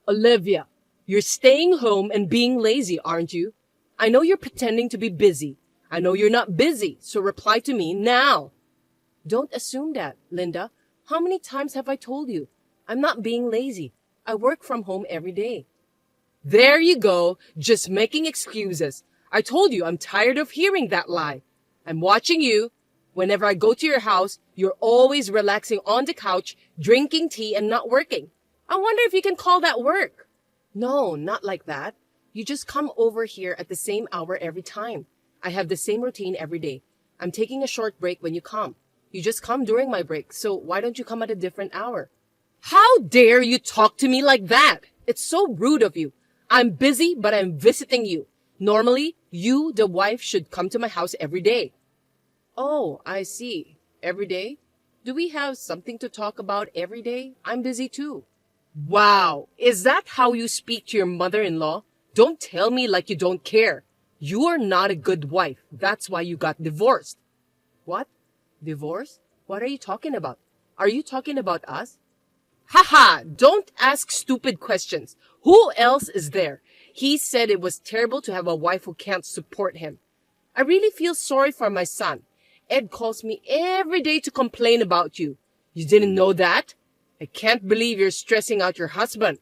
Olivia, you're staying home and being lazy, aren't you? I know you're pretending to be busy. I know you're not busy, so reply to me now. Don't assume that, Linda. How many times have I told you? I'm not being lazy. I work from home every day. There you go, just making excuses. I told you I'm tired of hearing that lie. I'm watching you. Whenever I go to your house, you're always relaxing on the couch, drinking tea and not working. I wonder if you can call that work. No, not like that. You just come over here at the same hour every time. I have the same routine every day. I'm taking a short break when you come. You just come during my break, so why don't you come at a different hour? How dare you talk to me like that? It's so rude of you. I'm busy, but I'm visiting you. Normally, you, the wife, should come to my house every day. Oh, I see. Every day? Do we have something to talk about every day? I'm busy too. Wow, is that how you speak to your mother-in-law? Don't tell me like you don't care. You are not a good wife. That's why you got divorced. What? Divorce? What are you talking about? Are you talking about us? Haha, don't ask stupid questions. Who else is there? He said it was terrible to have a wife who can't support him. I really feel sorry for my son. Ed calls me every day to complain about you. You didn't know that? I can't believe you're stressing out your husband.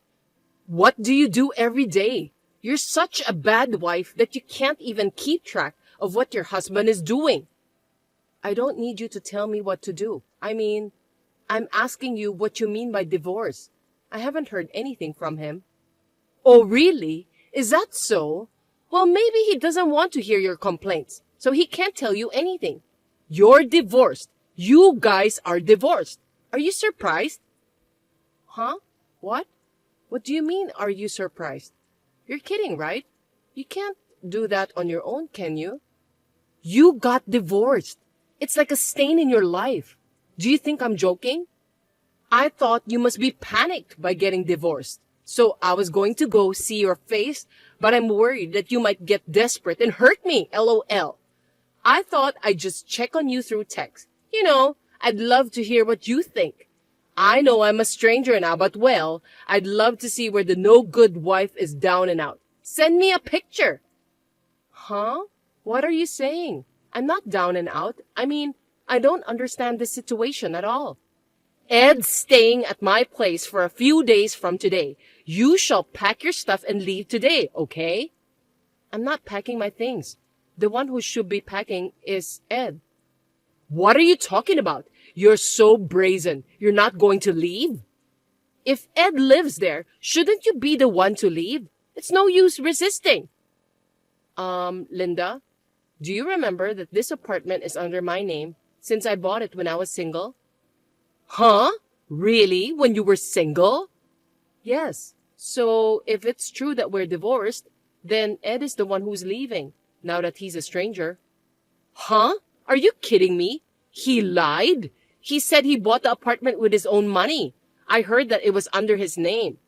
What do you do every day? You're such a bad wife that you can't even keep track of what your husband is doing. I don't need you to tell me what to do. I'm asking you what you mean by divorce. I haven't heard anything from him. Oh, really? Is that so? Well, maybe he doesn't want to hear your complaints, so he can't tell you anything. You're divorced. You guys are divorced. Are you surprised? Huh? What? What do you mean, are you surprised? You're kidding, right? You can't do that on your own, can you? You got divorced. It's like a stain in your life. Do you think I'm joking? I thought you must be panicked by getting divorced. So I was going to go see your face, but I'm worried that you might get desperate and hurt me, LOL. I thought I'd just check on you through text. You know, I'd love to hear what you think. I know I'm a stranger now, but well, I'd love to see where the no-good wife is down and out. Send me a picture. Huh? What are you saying? I'm not down and out. I don't understand this situation at all. Ed's staying at my place for a few days from today. You shall pack your stuff and leave today, okay? I'm not packing my things. The one who should be packing is Ed. What are you talking about? You're so brazen. You're not going to leave? If Ed lives there, shouldn't you be the one to leave? It's no use resisting. Linda, do you remember that this apartment is under my name since I bought it when I was single? Huh? Really? When you were single? Yes. So if it's true that we're divorced, then Ed is the one who's leaving, now that he's a stranger. Huh? Are you kidding me? He lied? He said he bought the apartment with his own money. I heard that it was under his name.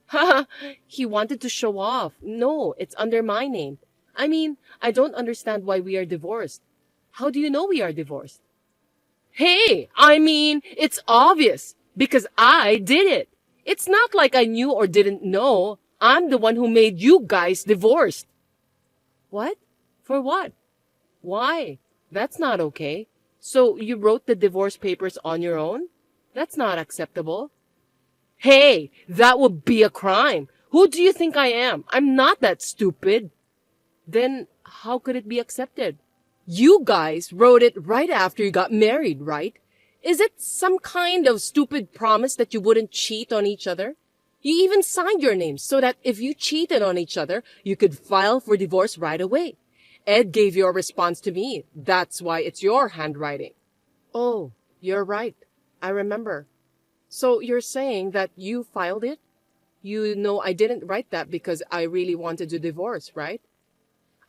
Haha, he wanted to show off. No, it's under my name. I don't understand why we are divorced. How do you know we are divorced? Hey, it's obvious, because I did it. It's not like I knew or didn't know. I'm the one who made you guys divorced. What? For what? Why? That's not okay. So you wrote the divorce papers on your own? That's not acceptable. Hey, that would be a crime. Who do you think I am? I'm not that stupid. Then how could it be accepted? You guys wrote it right after you got married, right? Is it some kind of stupid promise that you wouldn't cheat on each other? You even signed your names so that if you cheated on each other, you could file for divorce right away. Ed gave your response to me. That's why it's your handwriting. Oh, you're right. I remember. So you're saying that you filed it? You know I didn't write that because I really wanted to divorce, right?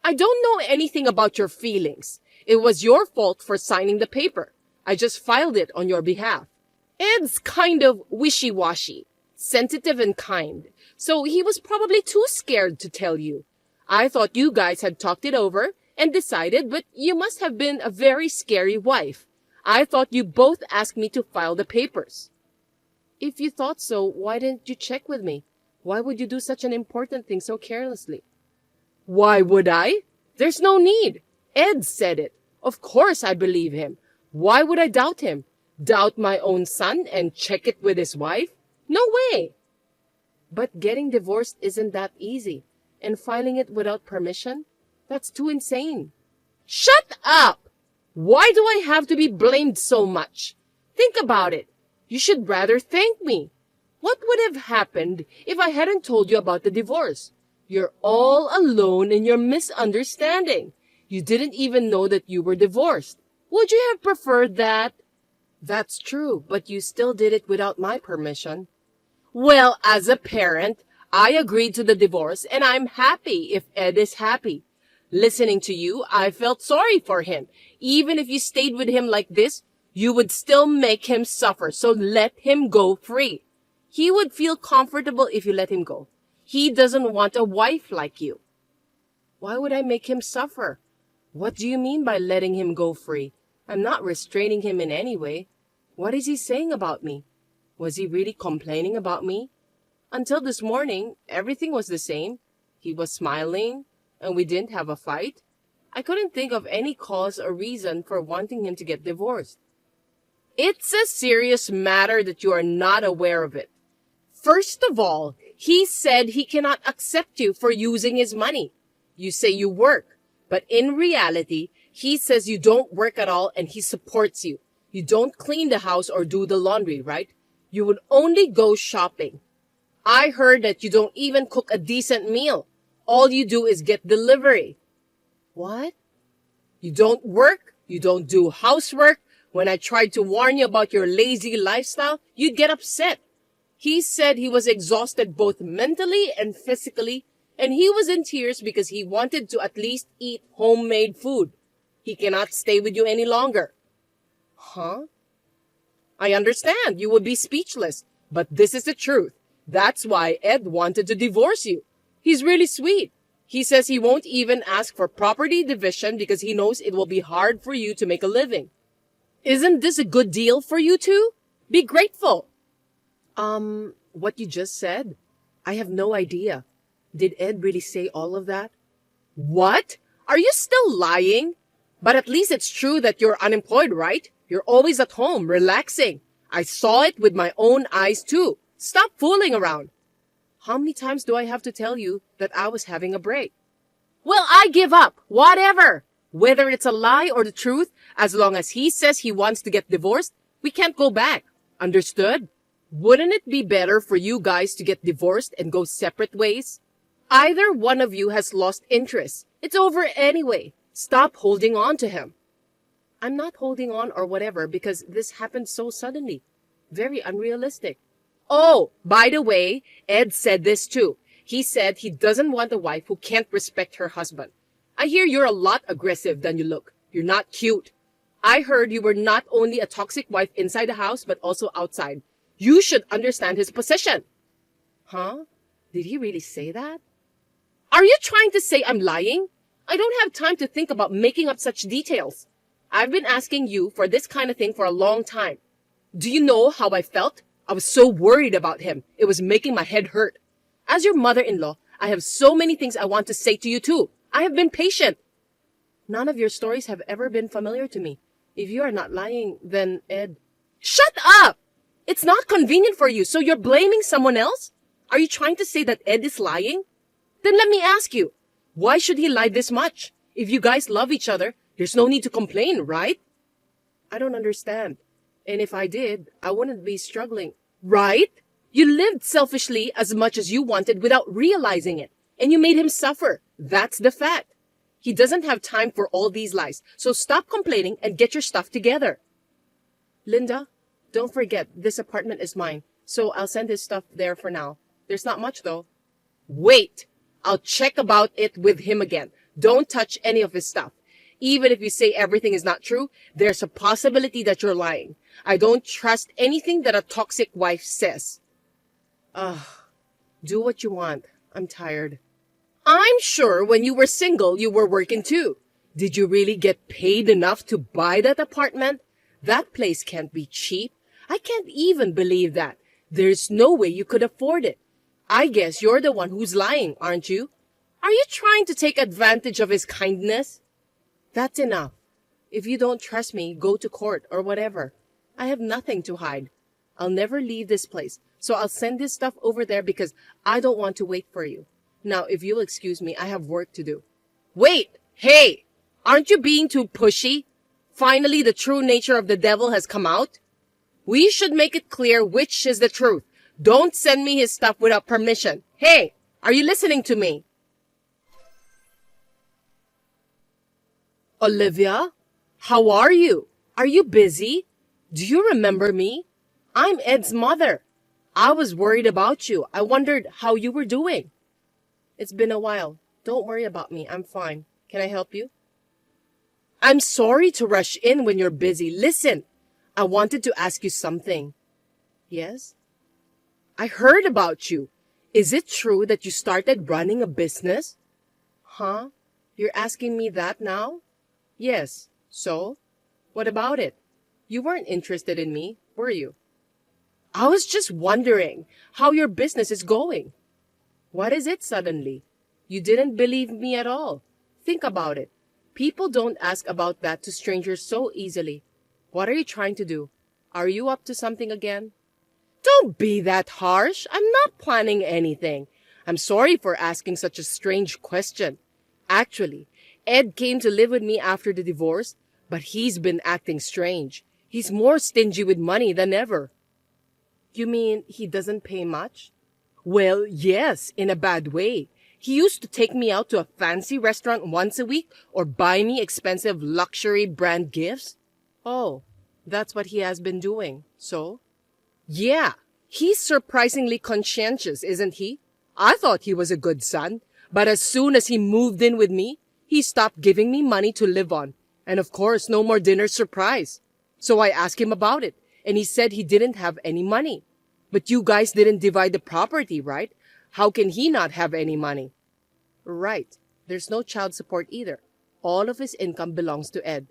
I don't know anything about your feelings. It was your fault for signing the paper. I just filed it on your behalf. Ed's kind of wishy-washy, sensitive and kind, so he was probably too scared to tell you. I thought you guys had talked it over and decided, but you must have been a very scary wife. I thought you both asked me to file the papers. If you thought so, why didn't you check with me? Why would you do such an important thing so carelessly? Why would I? There's no need. Ed said it. Of course I believe him. Why would I doubt him? Doubt my own son and check it with his wife? No way. But getting divorced isn't that easy. And filing it without permission? That's too insane. Shut up! Why do I have to be blamed so much? Think about it. You should rather thank me. What would have happened if I hadn't told you about the divorce? You're all alone in your misunderstanding. You didn't even know that you were divorced. Would you have preferred that? That's true, but you still did it without my permission. Well, as a parent, I agreed to the divorce, and I'm happy if Ed is happy. Listening to you, I felt sorry for him. Even if you stayed with him like this, you would still make him suffer, so let him go free. He would feel comfortable if you let him go. He doesn't want a wife like you. Why would I make him suffer? What do you mean by letting him go free? I'm not restraining him in any way. What is he saying about me? Was he really complaining about me? Until this morning, everything was the same. He was smiling, and we didn't have a fight. I couldn't think of any cause or reason for wanting him to get divorced. It's a serious matter that you are not aware of it. First of all, he said he cannot accept you for using his money. You say you work, but in reality, he says you don't work at all and he supports you. You don't clean the house or do the laundry, right? You would only go shopping. I heard that you don't even cook a decent meal. All you do is get delivery. What? You don't work? You don't do housework? When I tried to warn you about your lazy lifestyle, you'd get upset. He said he was exhausted both mentally and physically, and he was in tears because he wanted to at least eat homemade food. He cannot stay with you any longer. Huh? I understand you would be speechless, but this is the truth. That's why Ed wanted to divorce you. He's really sweet. He says he won't even ask for property division because he knows it will be hard for you to make a living. Isn't this a good deal for you two? Be grateful. What you just said? I have no idea. Did Ed really say all of that? What? Are you still lying? But at least it's true that you're unemployed, right? You're always at home, relaxing. I saw it with my own eyes too. Stop fooling around. How many times do I have to tell you that I was having a break? Well, I give up. Whatever. Whether it's a lie or the truth, as long as he says he wants to get divorced, we can't go back. Understood? Wouldn't it be better for you guys to get divorced and go separate ways? Either one of you has lost interest. It's over anyway. Stop holding on to him. I'm not holding on or whatever because this happened so suddenly. Very unrealistic. Oh, by the way, Ed said this too. He said he doesn't want a wife who can't respect her husband. I hear you're a lot aggressive than you look. You're not cute. I heard you were not only a toxic wife inside the house, but also outside. You should understand his position. Huh? Did he really say that? Are you trying to say I'm lying? I don't have time to think about making up such details. I've been asking you for this kind of thing for a long time. Do you know how I felt? I was so worried about him. It was making my head hurt. As your mother-in-law, I have so many things I want to say to you too. I have been patient. None of your stories have ever been familiar to me. If you are not lying, then Ed... Shut up! It's not convenient for you, so you're blaming someone else? Are you trying to say that Ed is lying? Then let me ask you, why should he lie this much? If you guys love each other, there's no need to complain, right? I don't understand. And if I did, I wouldn't be struggling. Right? You lived selfishly as much as you wanted without realizing it. And you made him suffer. That's the fact. He doesn't have time for all these lies. So stop complaining and get your stuff together. Linda, don't forget, this apartment is mine. So I'll send his stuff there for now. There's not much though. Wait. I'll check about it with him again. Don't touch any of his stuff. Even if you say everything is not true, there's a possibility that you're lying. I don't trust anything that a toxic wife says. Do what you want. I'm tired. I'm sure when you were single, you were working too. Did you really get paid enough to buy that apartment? That place can't be cheap. I can't even believe that. There's no way you could afford it. I guess you're the one who's lying, aren't you? Are you trying to take advantage of his kindness? That's enough. If you don't trust me, go to court or whatever. I have nothing to hide. I'll never leave this place, so I'll send this stuff over there because I don't want to wait for you. Now, if you'll excuse me, I have work to do. Wait! Hey! Aren't you being too pushy? Finally, the true nature of the devil has come out? We should make it clear which is the truth. Don't send me his stuff without permission. Hey! Are you listening to me? Olivia? How are you? Are you busy? Do you remember me? I'm Ed's mother. I was worried about you. I wondered how you were doing. It's been a while. Don't worry about me. I'm fine. Can I help you? I'm sorry to rush in when you're busy. Listen, I wanted to ask you something. Yes? I heard about you. Is it true that you started running a business? Huh? You're asking me that now? Yes. So? What about it? You weren't interested in me, were you? I was just wondering how your business is going. What is it suddenly? You didn't believe me at all. Think about it. People don't ask about that to strangers so easily. What are you trying to do? Are you up to something again? Don't be that harsh. I'm not planning anything. I'm sorry for asking such a strange question. Actually, Ed came to live with me after the divorce, but he's been acting strange. He's more stingy with money than ever. You mean he doesn't pay much? Well, yes, in a bad way. He used to take me out to a fancy restaurant once a week or buy me expensive luxury brand gifts. Oh, that's what he has been doing. So? Yeah, he's surprisingly conscientious, isn't he? I thought he was a good son, but as soon as he moved in with me, he stopped giving me money to live on. And of course, no more dinner surprise. So I asked him about it, and he said he didn't have any money. But you guys didn't divide the property, right? How can he not have any money? Right. There's no child support either. All of his income belongs to Ed.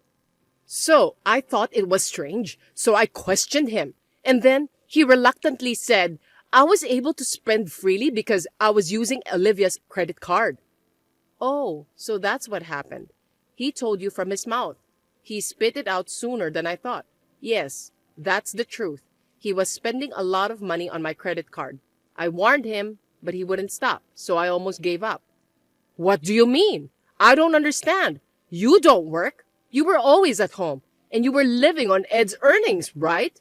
So I thought it was strange, so I questioned him. And then he reluctantly said I was able to spend freely because I was using Olivia's credit card. Oh, so that's what happened. He told you from his mouth. He spit it out sooner than I thought. Yes, that's the truth. He was spending a lot of money on my credit card. I warned him, but he wouldn't stop, so I almost gave up. What do you mean? I don't understand. You don't work. You were always at home, and you were living on Ed's earnings, right?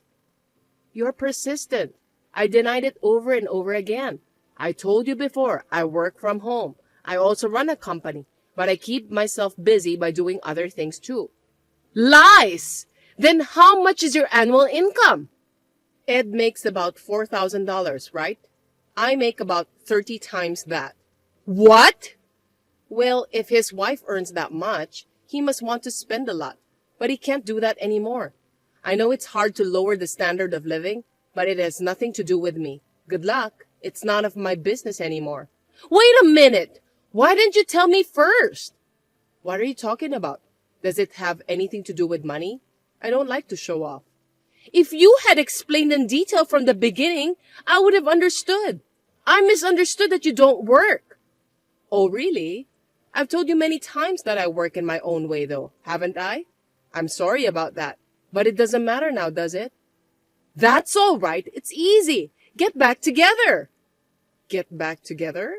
You're persistent. I denied it over and over again. I told you before, I work from home. I also run a company, but I keep myself busy by doing other things too. Lies! Then how much is your annual income? Ed makes about $4,000, right? I make about 30 times that. What? Well, if his wife earns that much, he must want to spend a lot. But he can't do that anymore. I know it's hard to lower the standard of living, but it has nothing to do with me. Good luck. It's none of my business anymore. Wait a minute! Why didn't you tell me first? What are you talking about? Does it have anything to do with money? I don't like to show off. If you had explained in detail from the beginning, I would have understood. I misunderstood that you don't work. Oh, really? I've told you many times that I work in my own way, though, haven't I? I'm sorry about that, but it doesn't matter now, does it? That's all right. It's easy. Get back together. Get back together?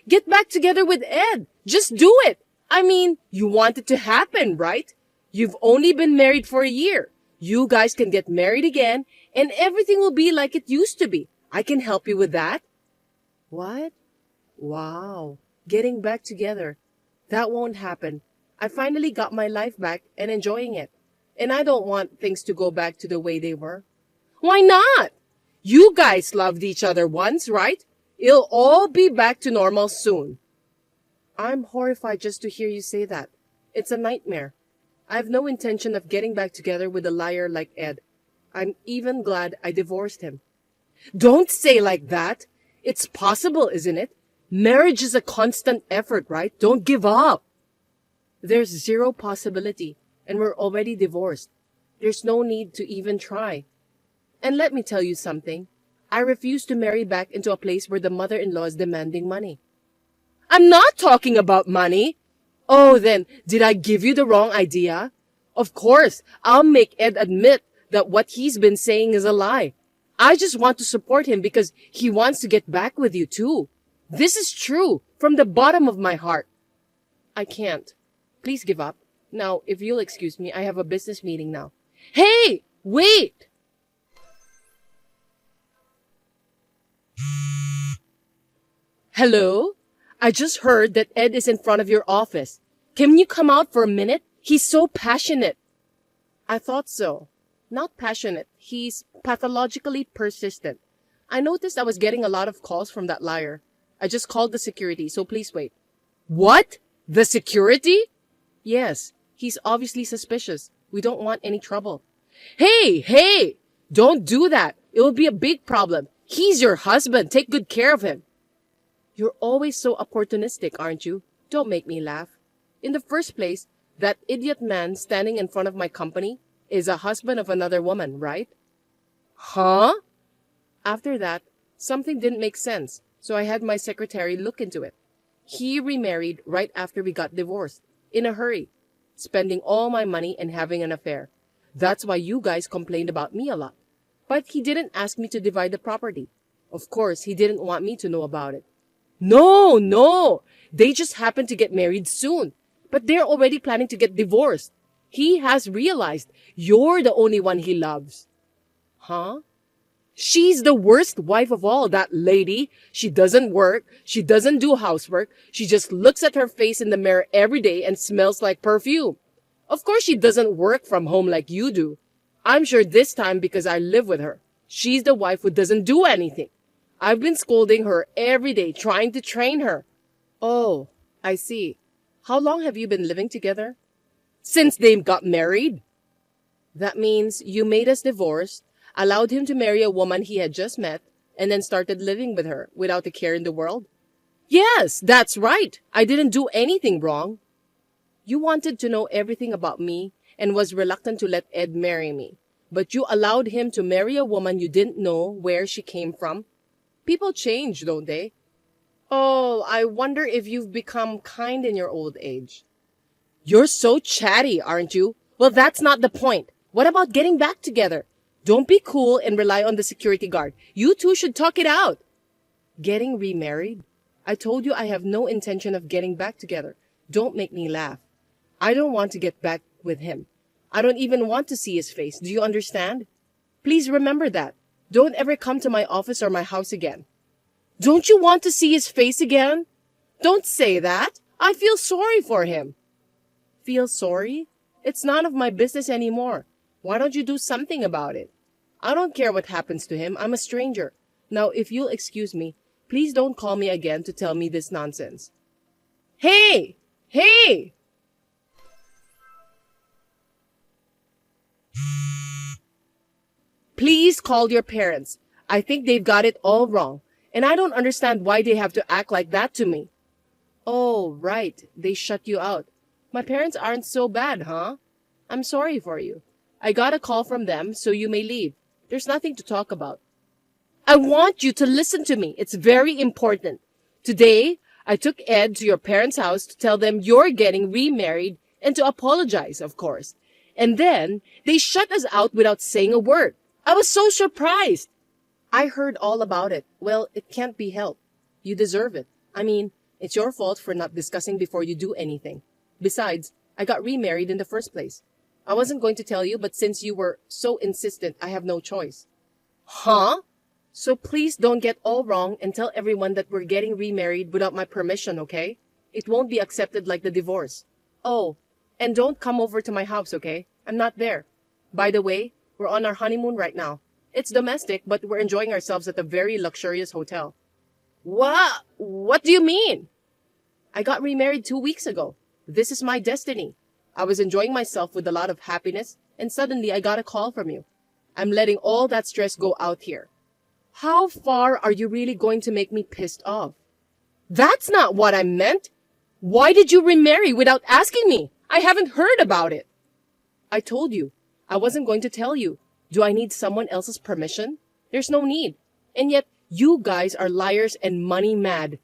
Get back together with Ed. Just do it. I mean, you want it to happen, right? You've only been married for a year. You guys can get married again, and everything will be like it used to be. I can help you with that. What? Wow. Getting back together. That won't happen. I finally got my life back and enjoying it. And I don't want things to go back to the way they were. Why not? You guys loved each other once, right? It'll all be back to normal soon. I'm horrified just to hear you say that. It's a nightmare. I have no intention of getting back together with a liar like Ed. I'm even glad I divorced him. Don't say like that. It's possible, isn't it? Marriage is a constant effort, right? Don't give up. There's zero possibility, and we're already divorced. There's no need to even try. And let me tell you something. I refuse to marry back into a place where the mother-in-law is demanding money. I'm not talking about money. Oh, then, did I give you the wrong idea? Of course, I'll make Ed admit that what he's been saying is a lie. I just want to support him because he wants to get back with you too. This is true, from the bottom of my heart. I can't. Please give up. Now, if you'll excuse me, I have a business meeting now. Hey! Wait! Hello? I just heard that Ed is in front of your office. Can you come out for a minute? He's so passionate. I thought so. Not passionate. He's pathologically persistent. I noticed I was getting a lot of calls from that liar. I just called the security, so please wait. What? The security? Yes. He's obviously suspicious. We don't want any trouble. Hey! Don't do that. It will be a big problem. He's your husband. Take good care of him. You're always so opportunistic, aren't you? Don't make me laugh. In the first place, that idiot man standing in front of my company is a husband of another woman, right? Huh? After that, something didn't make sense, so I had my secretary look into it. He remarried right after we got divorced, in a hurry, spending all my money and having an affair. That's why you guys complained about me a lot. But he didn't ask me to divide the property. Of course, he didn't want me to know about it. No! They just happened to get married soon. But they're already planning to get divorced. He has realized you're the only one he loves. Huh? She's the worst wife of all, that lady. She doesn't work. She doesn't do housework. She just looks at her face in the mirror every day and smells like perfume. Of course she doesn't work from home like you do. I'm sure this time because I live with her. She's the wife who doesn't do anything. I've been scolding her every day, trying to train her. Oh, I see. How long have you been living together? Since they got married. That means you made us divorced, allowed him to marry a woman he had just met, and then started living with her without a care in the world? Yes, that's right. I didn't do anything wrong. You wanted to know everything about me and was reluctant to let Ed marry me. But you allowed him to marry a woman you didn't know where she came from. People change, don't they? Oh, I wonder if you've become kind in your old age. You're so chatty, aren't you? Well, that's not the point. What about getting back together? Don't be cool and rely on the security guard. You two should talk it out. Getting remarried? I told you I have no intention of getting back together. Don't make me laugh. I don't want to get back with him. I don't even want to see his face. Do you understand? Please remember that. Don't ever come to my office or my house again. Don't you want to see his face again? Don't say that. I feel sorry for him. Feel sorry? It's none of my business anymore. Why don't you do something about it? I don't care what happens to him. I'm a stranger. Now, if you'll excuse me, please don't call me again to tell me this nonsense. Hey! Please call your parents. I think they've got it all wrong. And I don't understand why they have to act like that to me. Oh, right. They shut you out. My parents aren't so bad, huh? I'm sorry for you. I got a call from them, so you may leave. There's nothing to talk about. I want you to listen to me. It's very important. Today, I took Ed to your parents' house to tell them you're getting remarried and to apologize, of course. And then, they shut us out without saying a word. I was so surprised. I heard all about it. Well, it can't be helped. You deserve it. I mean, it's your fault for not discussing before you do anything. Besides, I got remarried in the first place. I wasn't going to tell you, but since you were so insistent, I have no choice. Huh? So please don't get all wrong and tell everyone that we're getting remarried without my permission, okay? It won't be accepted like the divorce. Oh, and don't come over to my house, okay? I'm not there. By the way, we're on our honeymoon right now. It's domestic, but we're enjoying ourselves at a very luxurious hotel. What? What do you mean? I got remarried 2 weeks ago. This is my destiny. I was enjoying myself with a lot of happiness, and suddenly I got a call from you. I'm letting all that stress go out here. How far are you really going to make me pissed off? That's not what I meant. Why did you remarry without asking me? I haven't heard about it. I told you. I wasn't going to tell you. Do I need someone else's permission? There's no need. And yet, you guys are liars and money mad.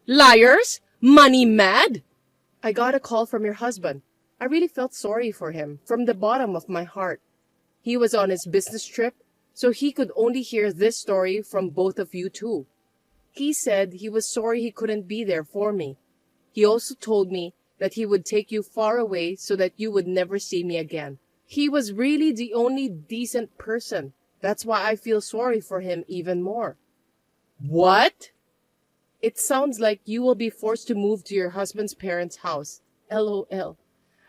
Liars? Money mad? I got a call from your husband. I really felt sorry for him from the bottom of my heart. He was on his business trip, so he could only hear this story from both of you two. He said he was sorry he couldn't be there for me. He also told me that he would take you far away so that you would never see me again. He was really the only decent person. That's why I feel sorry for him even more. What? It sounds like you will be forced to move to your husband's parents' house. LOL.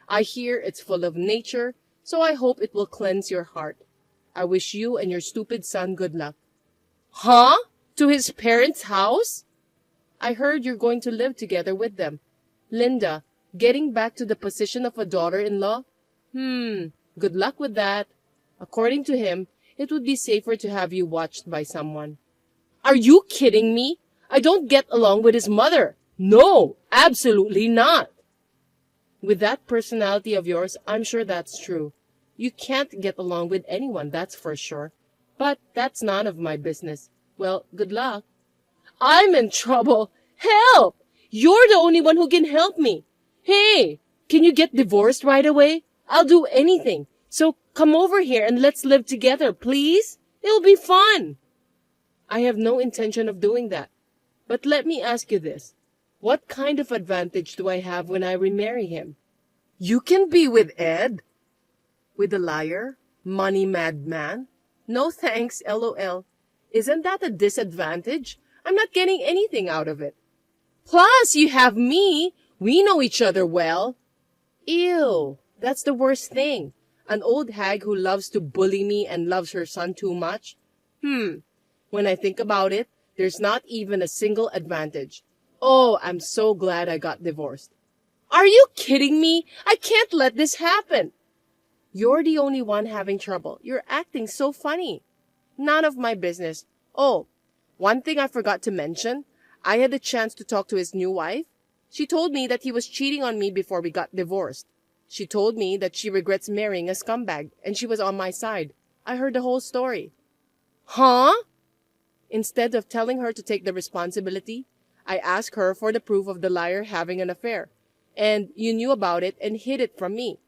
I hear it's full of nature, so I hope it will cleanse your heart. I wish you and your stupid son good luck. Huh? To his parents' house? I heard you're going to live together with them. Linda, getting back to the position of a daughter-in-law? Good luck with that. According to him, it would be safer to have you watched by someone. Are you kidding me? I don't get along with his mother. No, absolutely not. With that personality of yours, I'm sure that's true. You can't get along with anyone, that's for sure. But that's none of my business. Well, good luck. I'm in trouble. Help! You're the only one who can help me. Hey, can you get divorced right away? I'll do anything. So come over here and let's live together, please. It'll be fun. I have no intention of doing that. But let me ask you this. What kind of advantage do I have when I remarry him? You can be with Ed. With a liar? Money mad man? No thanks, LOL. Isn't that a disadvantage? I'm not getting anything out of it. Plus, you have me. We know each other well. Ew, that's the worst thing. An old hag who loves to bully me and loves her son too much? When I think about it, there's not even a single advantage. Oh, I'm so glad I got divorced. Are you kidding me? I can't let this happen. You're the only one having trouble. You're acting so funny. None of my business. Oh, one thing I forgot to mention. I had the chance to talk to his new wife. She told me that he was cheating on me before we got divorced. She told me that she regrets marrying a scumbag, and she was on my side. I heard the whole story. Huh? Instead of telling her to take the responsibility, I asked her for the proof of the liar having an affair. And you knew about it and hid it from me.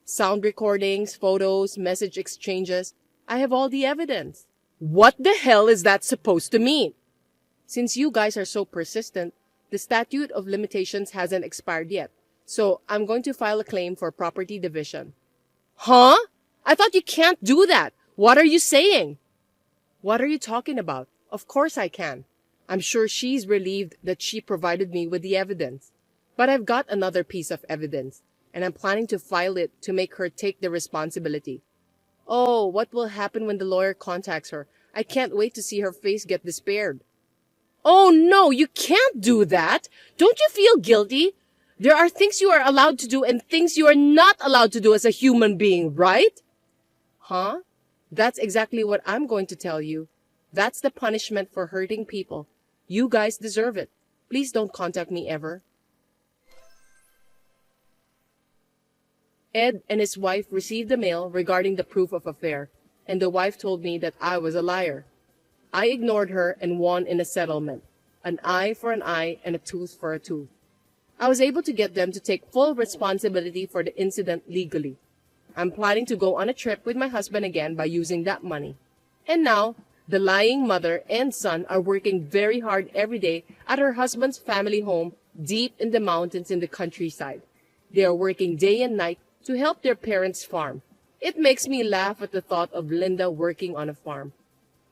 Sound recordings, photos, message exchanges. I have all the evidence. What the hell is that supposed to mean? Since you guys are so persistent, the statute of limitations hasn't expired yet. So I'm going to file a claim for property division. Huh? I thought you can't do that. What are you saying? What are you talking about? Of course I can. I'm sure she's relieved that she provided me with the evidence. But I've got another piece of evidence, and I'm planning to file it to make her take the responsibility. Oh, what will happen when the lawyer contacts her? I can't wait to see her face get despaired. Oh no, you can't do that. Don't you feel guilty? There are things you are allowed to do and things you are not allowed to do as a human being, right? Huh? That's exactly what I'm going to tell you. That's the punishment for hurting people. You guys deserve it. Please don't contact me ever. Ed and his wife received the mail regarding the proof of affair, and the wife told me that I was a liar. I ignored her and won in a settlement. An eye for an eye and a tooth for a tooth. I was able to get them to take full responsibility for the incident legally. I'm planning to go on a trip with my husband again by using that money. And now, the lying mother and son are working very hard every day at her husband's family home deep in the mountains in the countryside. They are working day and night to help their parents farm. It makes me laugh at the thought of Linda working on a farm.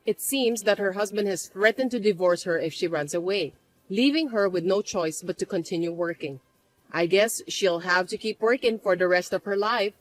It seems that her husband has threatened to divorce her if she runs away, leaving her with no choice but to continue working. I guess she'll have to keep working for the rest of her life.